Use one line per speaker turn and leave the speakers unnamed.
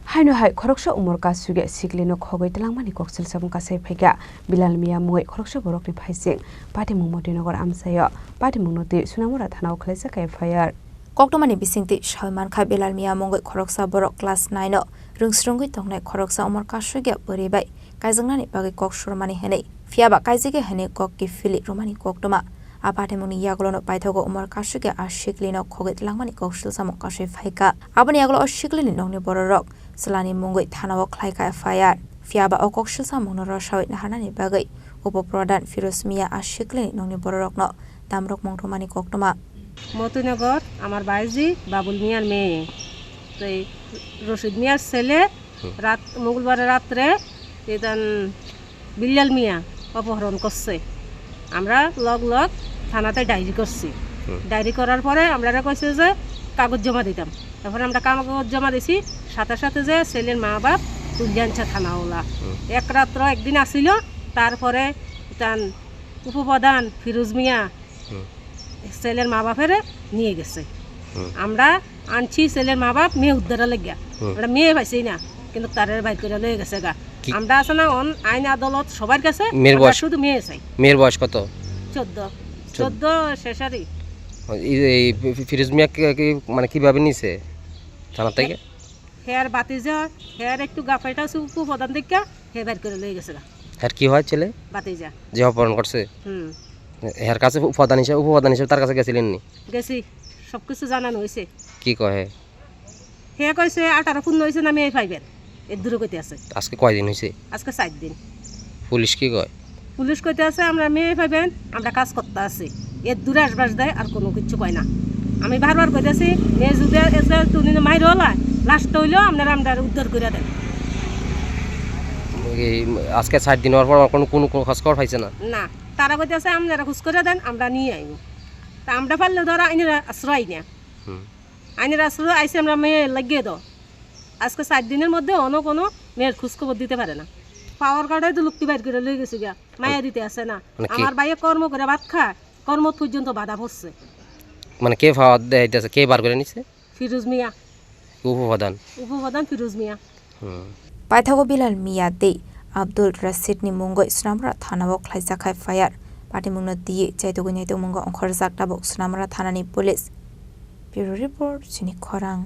Haino hai Khoroksa Umar Kaswkya Sikli no Khogwi Twlangmani Koksilsamung Kasawi Phaikha Bilal Mungwi Khoroksa borokni phaising Pati Mungmoti Nogor Amsayo Pati Mungnoti Sunamura Thanao Khalaijak FIR
Koktomani bisingti Salman Kha Bilal Mungwi Khoroksa borok class 9 no rungsrungui tongnai Khoroksa Umar Kaswkya boribai kaijangnani bagi kok surmani henei fiaba kaijige henei kok ki fili romani koktoma apate muni yaglono paithogo Umar Kaswkya a Sikli no Khogwi Twlangmani Koksilsamung Kasawi Phaikha aboni yaglo Sikli ni nongni borok Salani Mungwi Thanao Khlaika FIR fiaba o Koksilsamung no rosawit nahanani bagai Upopradhan Firuz Mia a Sikli ni nongni borok no damrok mongtomani koktoma
মতুনগর আমার বাইজি বাবুল মিয়ার মেয়ে তো রশিদ মিয়ার ছেলে রাত মঙ্গলবার রাতে এদান বিল্লাল মিয়া অপহরণ করছে আমরা লগ লগ থানাতে ডায়েরি করছি ডায়েরি করার পরে আমরা কইছে যে কাগজ জমা দিতাম তারপরে আমরা কাগজ জমা দিছি সাথে সাথে যে ছেলের মা বাপ তুলে আনছে থানাওয়ালা এক রাত্র একদিন আসিল তারপরে তান উপপ্রধান ফিরোজ মিয়া ছেলের মা বাপের নিয়ে গেছে আমরা আনছি ছেলের মা বাপ মেয়ে উদ্ধার লাগিয়া আমরা মেয়ে পাইছি না কিন্তু তারের বাইর করে লয়ে গেছে গা আমরা আছে না আইন আদালত সবার কাছে শুধু মেয়ে চাই
মেয়ের বয়স কত
14 শেষারি
এই ফিরোজ মিয়া মানে কিভাবে নিছে থানা থেকে
হেয়ার বাতিজা হেয়ার একটু গাফাইটা সুপু প্রধান দেখা হে বাইর করে লয়ে গেছে গা
আর কি হয় ছেলে
বাতিজা
যে অপহরণ করছে এর কাছে উপপ্রধান হিসেবে তার কাছে গেছিলেন নি
গেছি সবকিছু জানানো হয়েছে
কি কয়
হে কইছে 18 পূর্ণ হয়েছে না মেয়ে পাইবেন এর দূরে কইতে আছে
আজকে কয়দিন হয়েছে
আজকে 4 দিন
পুলিশ কি কয়
পুলিশ কইতে আছে আমরা মেয়ে পাইবেন আমরা কাজ করতে আছি এর দূরে আসবাস দেয় আর কোনো কিছু কয় না আমি বারবার কইতেছি মেয়ে যদি তুমি মাইর হলা লাস্ট হইলেও আপনারা আমরা উদ্ধার করে দেন
আজকে 4 দিন হওয়ার পর কোনো খোঁজ খবর পাইছে না
না তারা কইতেছে আপনারা খোঁজ করে দেন আমরা নিয়ে আইব তা আমরা পারলে ধরো আইনের আশ্রয় না আইনের আশ্রয় আইসে আমরা মেয়ে লাগিয়ে দাও আজকে 4 দিনের মধ্যে অন্য কোনো মেয়ের খোঁজ খবর দিতে পারে না পাওয়ার কার্ডে তো লুক্তি বাইর করে লয়ে গেছে গিয়া মায়া দিতে আসে না আমার ভাইয়ে কর্ম করে ভাত খায় কর্ম পর্যন্ত বাধা পড়ছে
মানে কে পাওয়ার দিতেছে কে বার করে নিছে
ফিরোজ মিয়া উপপ্রধান ফিরোজ মিয়া
paithogo Bilal Mia de Abdul Rasid ni Mungwi Sunamura Thanao Khlaijak FIR Pati Mungno diye chaitogoi nai to Munggo Khoroksa tabok Sunamura Thanani Police Bureau Report Chini Khorang